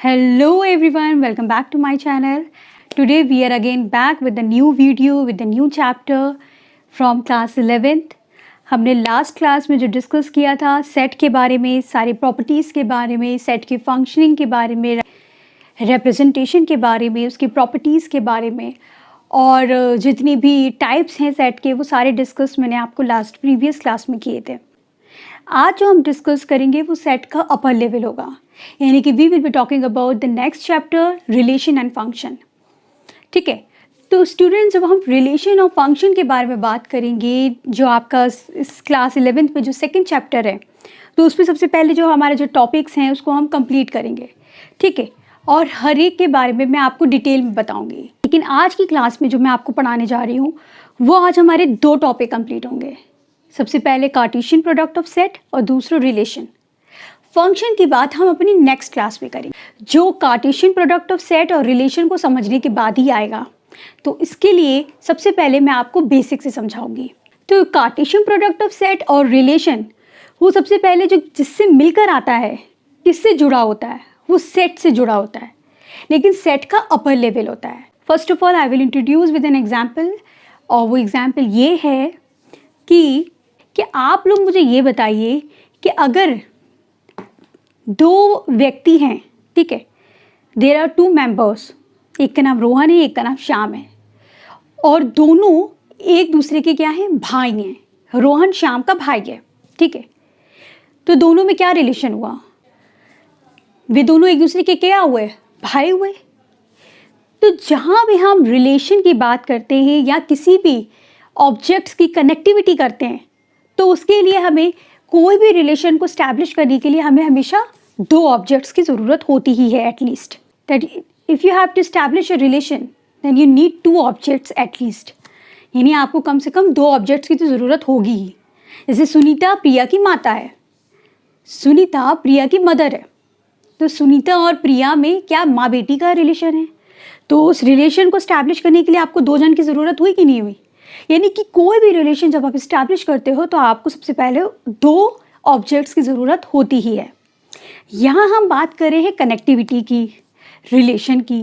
Hello everyone, welcome back to my channel. Today we are again back with a new video with a new chapter from class 11th. हमने last class में जो discuss किया था set के बारे में, सारी प्रॉपर्टीज़ के बारे में, सेट की फंक्शनिंग के बारे में, रिप्रेजेंटेशन के बारे में, उसकी प्रॉपर्टीज़ के बारे में और जितनी भी टाइप्स हैं सेट के वो सारे डिस्कस मैंने आपको लास्ट प्रीवियस क्लास में किए थे. आज जो हम डिस्कस करेंगे वो सेट का अपर लेवल होगा, यानी कि we will be talking about the next chapter relation and function. ठीक है, तो स्टूडेंट्स जब हम रिलेशन और फंक्शन के बारे में बात करेंगे, जो आपका इस क्लास 11th में जो सेकंड चैप्टर है, तो उसमें सबसे पहले जो हमारे जो टॉपिक्स हैं उसको हम कंप्लीट करेंगे. ठीक है, और हर एक के बारे में मैं आपको डिटेल में बताऊंगी. लेकिन आज की क्लास में जो मैं आपको पढ़ाने जा रही हूँ वो आज हमारे दो टॉपिक कंप्लीट होंगे. सबसे पहले कार्टेशियन प्रोडक्ट ऑफ सेट और दूसरा रिलेशन. फंक्शन की बात हम अपनी नेक्स्ट क्लास में करेंगे. जो कार्टेशियन प्रोडक्ट ऑफ सेट और रिलेशन को समझने के बाद ही आएगा, तो इसके लिए सबसे पहले मैं आपको बेसिक से समझाऊंगी. तो कार्टेशियन प्रोडक्ट ऑफ सेट और रिलेशन वो सबसे पहले जो जिससे मिलकर आता है, किससे जुड़ा होता है, वो सेट से जुड़ा होता है, लेकिन सेट का अपर लेवल होता है. First of all I will introduce with an example, और वो एग्जाम्पल ये है कि आप लोग मुझे ये बताइए कि अगर दो व्यक्ति हैं, ठीक है, देयर आर टू मेंबर्स, एक का नाम रोहन है, एक का नाम श्याम है, और दोनों एक दूसरे के क्या हैं, भाई हैं. रोहन श्याम का भाई है. ठीक है, तो दोनों में क्या रिलेशन हुआ, वे दोनों एक दूसरे के क्या हुए, भाई हुए. तो जहाँ भी हम रिलेशन की बात करते हैं या किसी भी ऑब्जेक्ट्स की कनेक्टिविटी करते हैं, तो उसके लिए हमें कोई भी रिलेशन को स्टैब्लिश करने के लिए हमें हमेशा दो ऑब्जेक्ट्स की ज़रूरत होती ही है at least. That if you have to establish a relation then you need two objects at least, यानी आपको कम से कम दो ऑब्जेक्ट्स की तो ज़रूरत होगी ही. जैसे सुनीता प्रिया की माता है, सुनीता प्रिया की मदर है, तो सुनीता और प्रिया में क्या माँ बेटी का रिलेशन है, तो उस रिलेशन को स्टैब्लिश करने के लिए आपको दो जन की ज़रूरत हुई कि नहीं हुई. यानी कि कोई भी रिलेशन जब आप इस्टेब्लिश करते हो तो आपको सबसे पहले दो ऑब्जेक्ट्स की ज़रूरत होती ही है. यहाँ हम बात कर रहे हैं कनेक्टिविटी की, रिलेशन की.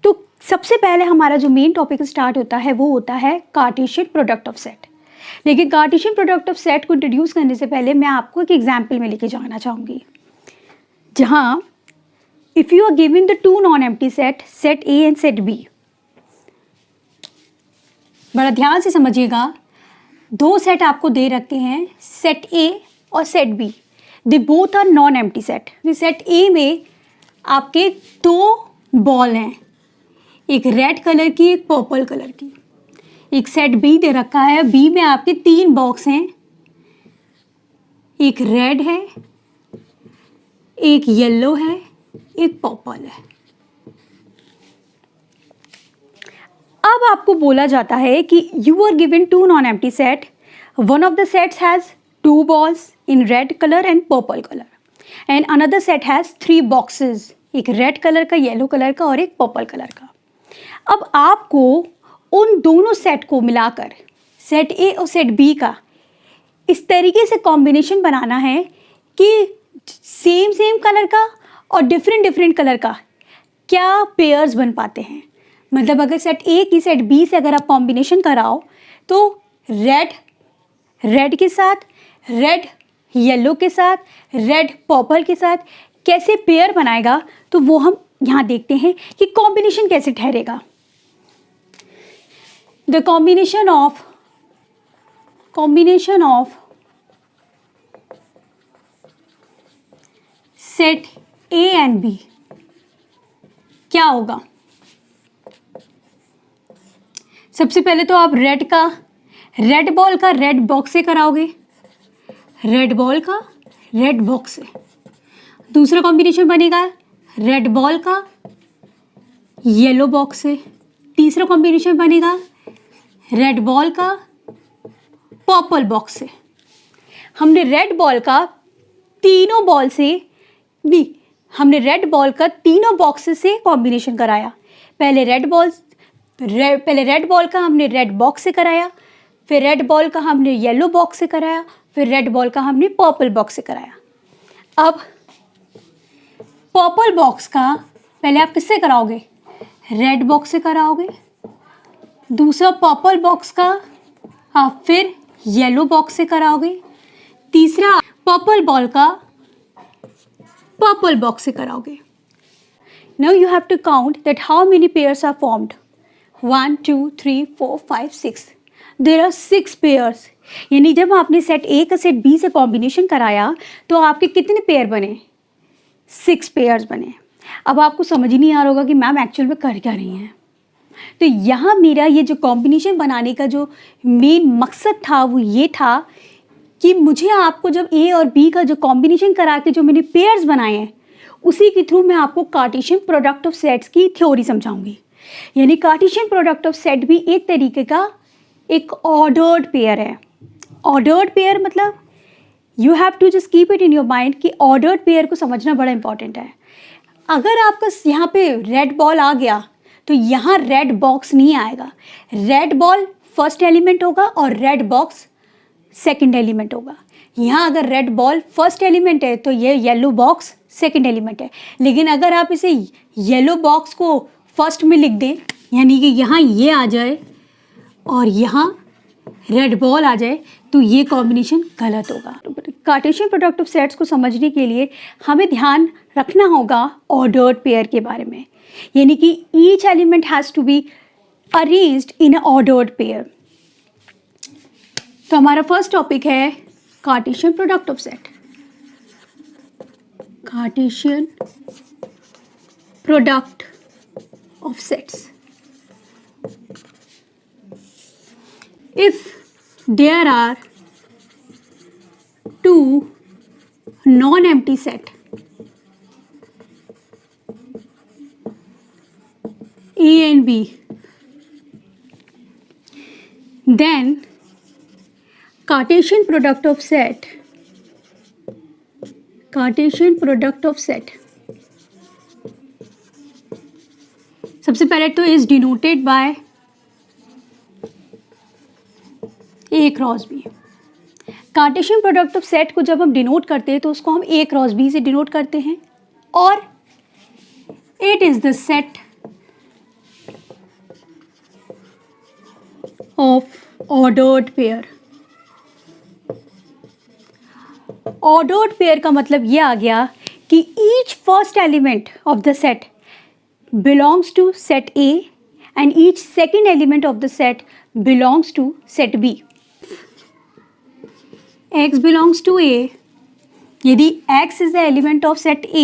तो सबसे पहले हमारा जो मेन टॉपिक स्टार्ट होता है वो होता है कार्टेशियन प्रोडक्ट ऑफ सेट. लेकिन कार्टेशियन प्रोडक्ट ऑफ सेट को इंट्रोड्यूस करने से पहले मैं आपको एक एग्जाम्पल में लेके जाना चाहूँगी, जहाँ if you are giving the two non empty set, set A and set B. बड़ा ध्यान से समझिएगा, दो सेट आपको दे रखे हैं, सेट ए और set B. They both are non empty set. Set A में आपके दो बॉल हैं, एक रेड कलर की, एक पर्पल कलर की. एक सेट बी दे रखा है, बी में आपके तीन बॉक्स हैं, एक रेड है, एक येलो है, एक पर्पल है. अब आपको बोला जाता है कि you are given two non empty set, one of the sets has two balls in red colour and purple colour, and another set has three boxes, एक रेड कलर का, येलो कलर का और एक पर्पल कलर का. अब आपको उन दोनों सेट को मिलाकर, सेट ए और सेट बी का, इस तरीके से कॉम्बिनेशन बनाना है कि सेम कलर का और डिफरेंट कलर का क्या पेयर्स बन पाते हैं. मतलब अगर सेट ए की सेट बी से अगर आप कॉम्बिनेशन कराओ तो रेड के साथ, रेड येलो के साथ, रेड पर्पल के साथ कैसे पेयर बनाएगा, तो वो हम यहाँ देखते हैं कि कॉम्बिनेशन कैसे ठहरेगा. The combination of set A and B क्या होगा. सबसे पहले तो आप रेड बॉल का रेड बॉक्स से कराओगे, रेड बॉल का रेड बॉक्स से. दूसरा कॉम्बिनेशन बनेगा रेड बॉल का येलो बॉक्स से. तीसरा कॉम्बिनेशन बनेगा रेड बॉल का पर्पल बॉक्स से. हमने रेड बॉल का तीनों बॉक्सेस से कॉम्बिनेशन कराया. पहले रेड बॉल का हमने रेड बॉक्स से कराया, फिर रेड बॉल का हमने येलो बॉक्स से कराया, फिर रेड बॉल का हमने पर्पल बॉक्स से कराया. अब पर्पल बॉक्स का पहले आप किससे कराओगे? रेड बॉक्स से कराओगे। दूसरा पर्पल बॉक्स का आप फिर येलो बॉक्स से कराओगे। तीसरा पर्पल बॉल का पर्पल बॉक्स से कराओगे। Now you have to count that how many pairs are formed. 1 2 3 4 5 6 there are 6 pairs. यानी जब आपने सेट ए का सेट बी से कॉम्बिनेशन कराया तो आपके कितने पेयर बने? 6 पेयर्स बने। अब आपको समझ ही नहीं आ रहा होगा कि मैम एक्चुअल में कर क्या रही हैं। तो यहाँ मेरा ये जो कॉम्बिनेशन बनाने का जो मेन मकसद था वो ये था कि मुझे आपको जब ए और बी का जो कॉम्बिनेशन करा के जो मैंने पेयर्स बनाए हैं उसी के थ्रू मैं आपको कार्टेशियन प्रोडक्ट ऑफ सेट्स की थ्योरी समझाऊंगी। यानी कार्टेशियन प्रोडक्ट ऑफ सेट भी एक तरीके का एक ऑर्डर्ड पेयर है। ऑर्डर्ड पेयर मतलब you have to just keep it in your mind कि ऑर्डर्ड पेयर को समझना बड़ा इंपॉर्टेंट है। अगर आपका यहाँ पे रेड बॉल आ गया तो यहाँ रेड बॉक्स नहीं आएगा। रेड बॉल फर्स्ट एलिमेंट होगा और रेड बॉक्स सेकंड एलिमेंट होगा। यहाँ अगर रेड बॉल फर्स्ट एलिमेंट है तो ये येलो बॉक्स सेकंड एलिमेंट है। लेकिन अगर आप इसे येलो बॉक्स को फर्स्ट में लिख दें, यानी कि यहाँ ये आ जाए और यहाँ रेड बॉल आ जाए, तो ये कॉम्बिनेशन गलत होगा। कार्टेशियन प्रोडक्ट ऑफ सेट्स को समझने के लिए हमें ध्यान रखना होगा ऑर्डर्ड पेयर के बारे में। यानी कि each element has to be arranged in a ordered pair. तो हमारा फर्स्ट टॉपिक है Cartesian product of set. Cartesian product of sets. If there are two non-empty set A and B, then Cartesian product of set सबसे पहले तो is denoted by A cross B. Cartesian product of set को जब हम denote करते हैं तो उसको हम ए क्रॉस बी से डिनोट करते हैं और it is the set of ordered pair. Ordered pair का मतलब ये आ गया कि each first element of the set belongs to set A and each second element of the set belongs to set B. X belongs to A, यदि X is the element of set A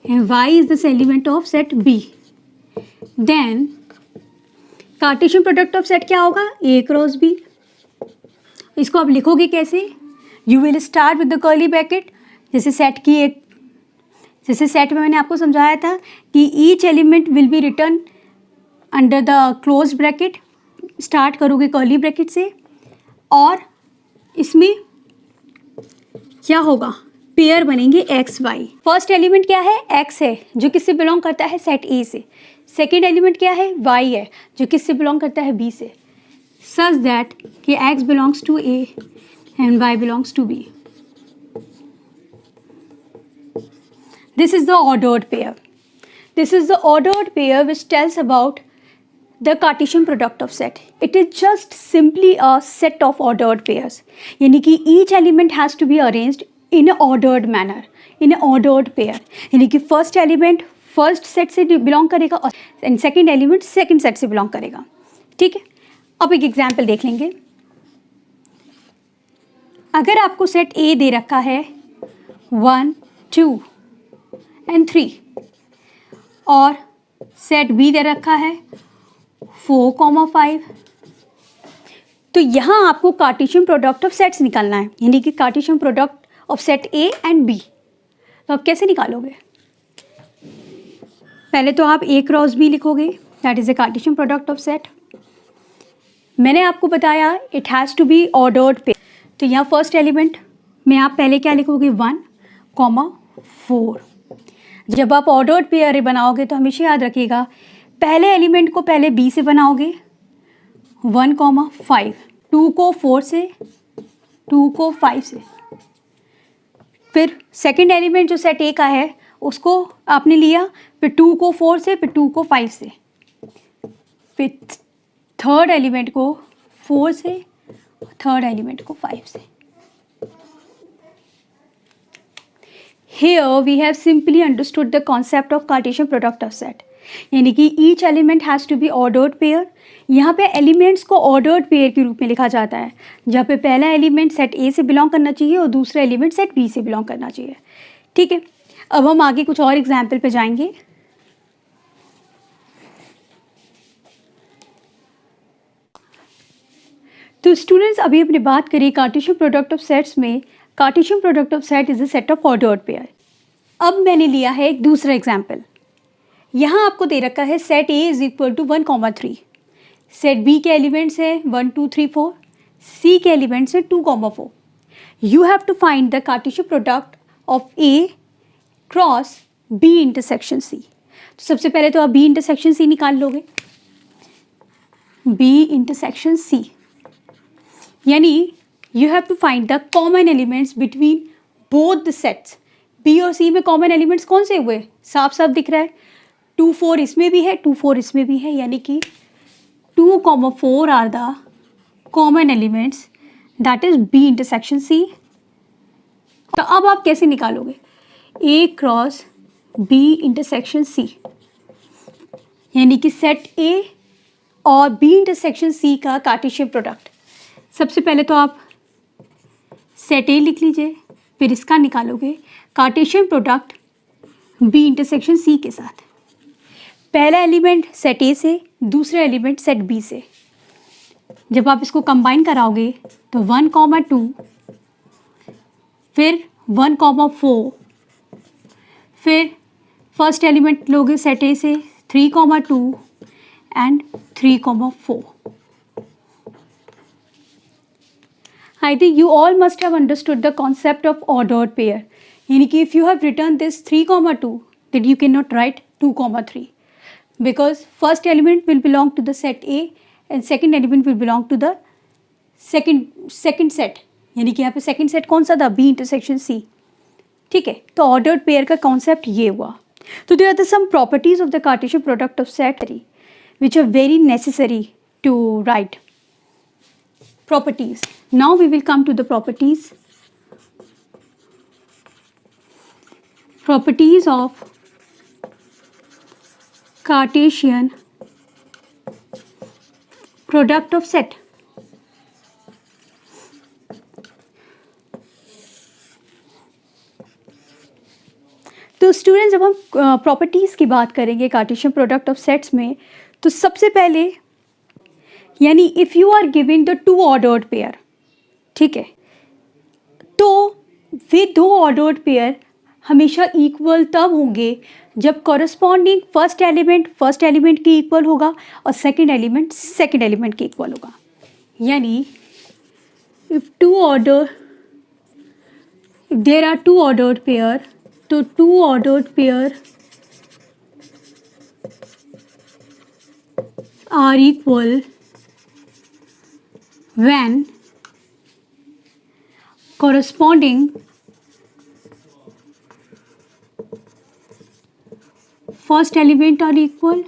and Y is the element of set B, then Cartesian product of set क्या होगा? A cross B। इसको आप लिखोगे कैसे? You will start with the curly bracket। जैसे set में मैंने आपको समझाया था कि each element will be written under the closed bracket। Start करोगे कर्ली ब्रैकेट से और इसमें क्या होगा? पेयर बनेंगे एक्स वाई। फर्स्ट एलिमेंट क्या है? एक्स है जो किससे बिलोंग करता है? सेट ए से। सेकेंड एलिमेंट क्या है? वाई है जो किससे बिलोंग करता है? बी से। सच दैट कि x belongs to A and y belongs to B. This is the ordered pair. This is the ordered pair which tells about the Cartesian product of set. It is just simply a set of ordered pairs. यानी कि each element has to be arranged in a ordered manner, in a ordered pair. यानी कि first element first set से belong करेगा और second element second set से belong करेगा। ठीक है, अब एक एग्जाम्पल देख लेंगे। अगर आपको सेट A दे रखा है 1 2 and 3 और सेट B दे रखा है 4, 5, तो यहाँ आपको कार्टेशियन प्रोडक्ट ऑफ सेट्स निकालना है। यानी कि Cartesian product of set A and B. तो आप कैसे निकालोगे? पहले तो आप ए क्रॉस बी लिखोगे, that is a Cartesian product of set. मैंने आपको बताया it has to be ordered pair. तो यहाँ फर्स्ट एलिमेंट में आप पहले क्या लिखोगे? 1, 4। जब आप ऑर्डर्ड पेयर बनाओगे तो हमेशा याद रखिएगा पहले एलिमेंट को पहले बी से बनाओगे 1, 5, 2 को 4 से, 2 को 5 से। फिर सेकंड एलिमेंट जो सेट ए का है उसको आपने लिया, फिर 2 को 4 से, फिर 2 को 5 से, फिर थर्ड एलिमेंट को 4 से, थर्ड एलिमेंट को 5 से. Here we have simply understood the concept of Cartesian product of set. यानी कि each element has to be ordered pair. यहाँ पे एलिमेंट्स को ऑर्डर्ड पेयर के रूप में लिखा जाता है, जहाँ पे पहला एलिमेंट सेट ए से बिलोंग करना चाहिए और दूसरा एलिमेंट सेट बी से बिलोंग करना चाहिए. ठीक है, अब हम आगे कुछ और एग्जाम्पल पे जाएंगे. तो स्टूडेंट्स, अभी अपनी बात करें कार्टेशियन प्रोडक्ट ऑफ सेट्स में. Cartesian product of set is a set of ordered pair. अब मैंने लिया है एक दूसरा एग्जाम्पल. यहाँ आपको दे रखा है set A is equal to 1,3. Set B के एलिमेंट्स है 1 2 3 4, सी के एलिमेंट्स है 2,4. You have to find the Cartesian product of A cross B intersection C. तो सबसे पहले तो आप बी इंटरसेक्शन सी निकाल लोगे. बी इंटरसेक्शन सी यानी you have to find the common elements between both the sets. B और C में common elements कौन से हुए? साफ साफ दिख रहा है. 2 4 इसमें भी है, 2 4 इसमें भी है, यानी कि 2, 4 are the common elements that is B intersection C. तो अब आप कैसे निकालोगे? A cross B intersection C यानी कि सेट A और B intersection C का कार्टेशियन प्रोडक्ट. सबसे पहले तो आप सेट ए लिख लीजिए, फिर इसका निकालोगे Cartesian product B intersection C के साथ. पहला एलिमेंट सेट ए से, दूसरा एलिमेंट सेट बी से. जब आप इसको कंबाइन कराओगे तो 1, 2, फिर 1, 4, फिर फर्स्ट एलिमेंट लोगे सेट ए से 3, 2 and 3, 4. I think you all must have understood the concept of ordered pair. यानी कि if you have written this 3, 2, then you cannot write 2, 3 because first element will belong to the set A and second element will belong to the second set. यानी कि यहाँ पे second set कौन सा था? B intersection C. ठीक है, तो ordered pair का concept ये हुआ. तो there are some properties of the Cartesian product of set which are very necessary to write. Properties. Now we will come to the properties. Properties of Cartesian product of set. तो students, जब हम properties की बात करेंगे Cartesian product of sets में, तो सबसे पहले यानी if you are giving the 2 ordered pair, ठीक है, तो वे 2 ऑर्डर्ड पेयर हमेशा इक्वल तब होंगे जब कॉरस्पॉन्डिंग फर्स्ट एलिमेंट के इक्वल होगा और सेकंड एलिमेंट के इक्वल होगा. यानी if there are 2 ordered pair, तो 2 ordered pair are equal when corresponding first element are equal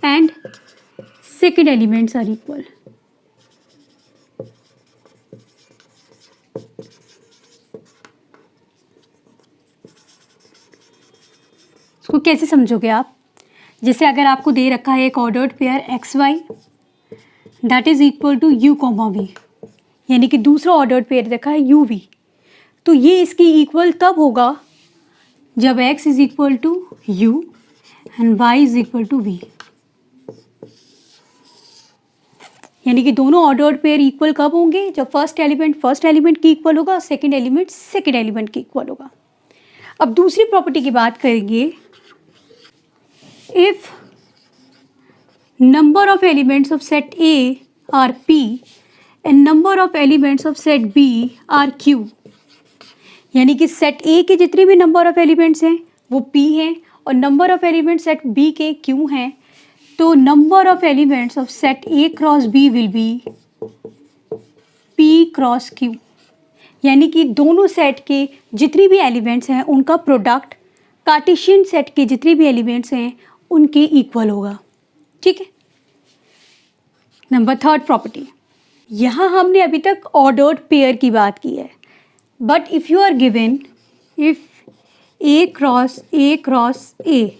and second elements are equal. इसको कैसे समझोगे आप? जैसे अगर आपको दे रखा है एक ordered pair x y that is equal to u comma v, यानी कि दूसरा ऑर्डर्ड पेयर रखा है यू वी, तो ये इसकी इक्वल तब होगा जब x is equal to u and y is equal to v. यानी कि दोनों ऑर्डर्ड पेयर इक्वल कब होंगे? जब फर्स्ट एलिमेंट की इक्वल होगा, सेकंड एलिमेंट की इक्वल होगा. अब दूसरी प्रॉपर्टी की बात करेंगे. If number of elements of set A are P and number of elements of set B are Q, यानी कि सेट A के जितने भी नंबर ऑफ एलिमेंट्स हैं वो P हैं और number of elements set B के Q हैं, तो number of elements of set A cross B will be P cross Q, यानी कि दोनों सेट के जितने भी एलिमेंट्स हैं उनका प्रोडक्ट कार्टेशियन सेट के जितने भी एलिमेंट्स हैं उनके इक्वल होगा। ठीक है। नंबर थर्ड प्रॉपर्टी, यहाँ हमने अभी तक ऑर्डर्ड पेयर की बात की है, but if you are given if A cross A,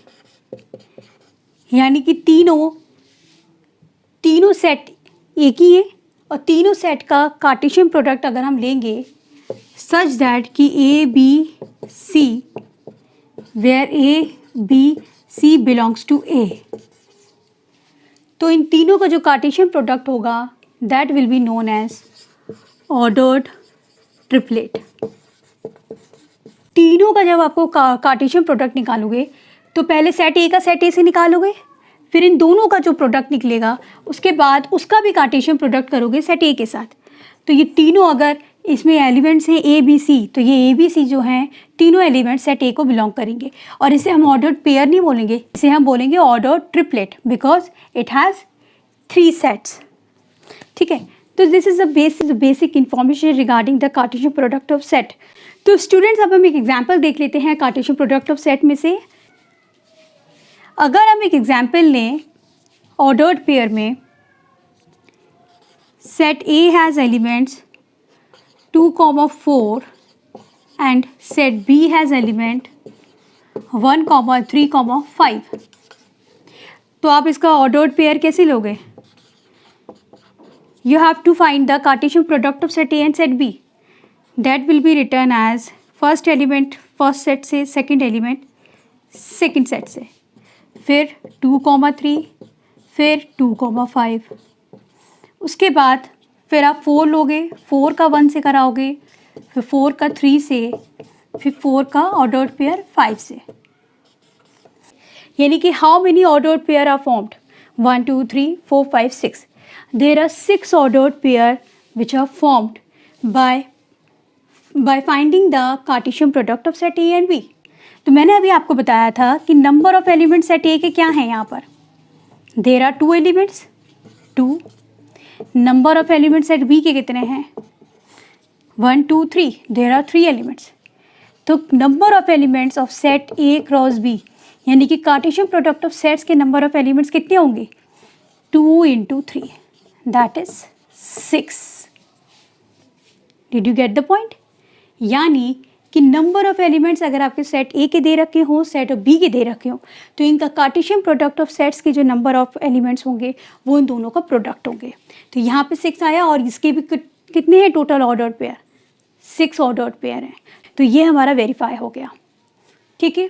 यानी कि तीनों सेट एक ही है और तीनों सेट का कार्टेशियन प्रोडक्ट अगर हम लेंगे सच दैट कि A B C where A B C belongs to A, तो इन तीनों का जो कार्टेशियन प्रोडक्ट होगा that will be known as ordered triplet. तीनों का जब आपको कार्टेशियन प्रोडक्ट निकालोगे तो पहले सेट ए का सेट ए से निकालोगे, फिर इन दोनों का जो प्रोडक्ट निकलेगा उसके बाद उसका भी कार्टेशियन प्रोडक्ट करोगे सेट ए के साथ। तो ये तीनों अगर इसमें एलिमेंट्स हैं ए बी सी, तो ये ए बी सी जो हैं तीनों एलिमेंट्स सेट ए को बिलोंग करेंगे, और इसे हम ऑर्डर्ड पेयर नहीं बोलेंगे, इसे हम बोलेंगे ordered triplet because it has 3 sets. ठीक है। तो this is the basic information regarding the Cartesian product of set. तो स्टूडेंट्स अब हम एक एग्जाम्पल देख लेते हैं कार्टेशियन प्रोडक्ट ऑफ सेट में से। अगर हम एक एग्जाम्पल लें ऑर्डर्ड पेयर में, set A has elements 2, 4 and set B has element 1, 3, 5. तो आप इसका ऑर्डर्ड पेयर कैसे लोगे? You have to find the Cartesian product of set A and set B. That will be written as first element first set से, second element second set से, फिर 2, 3, फिर 2, 5. उसके बाद फिर आप 4 लोगे, 4 का 1 से कराओगे, फिर 4 का 3 से, फिर 4 का ऑर्डर्ड पेयर 5 से। यानी कि how many ordered pair are formed? 1, 2, 3, 4, 5, 6. There are 6 ordered pair which are formed by finding the Cartesian product of set A and B. तो मैंने अभी आपको बताया था कि number of elements set A के क्या हैं यहाँ पर? There are 2 elements, 2. Number of elements set B के कितने हैं? 1, 2, 3. There are 3 elements. तो number of elements of set A cross B, यानी कि कार्टेशियन प्रोडक्ट ऑफ सेट्स के नंबर ऑफ एलिमेंट्स कितने होंगे? 2 × 3, that is 6. Did you get the point? यानी कि नंबर ऑफ एलिमेंट्स अगर आपके सेट ए के दे रखे हों, सेट बी के दे रखे हों, तो इनका कार्टेशियन प्रोडक्ट ऑफ सेट्स के जो नंबर ऑफ एलिमेंट्स होंगे वो इन दोनों का प्रोडक्ट होंगे। तो यहाँ पे 6 आया और इसके भी कितने हैं total ordered pair? 6 ordered pair हैं। तो ये हमारा वेरीफाई हो गया। ठीक है।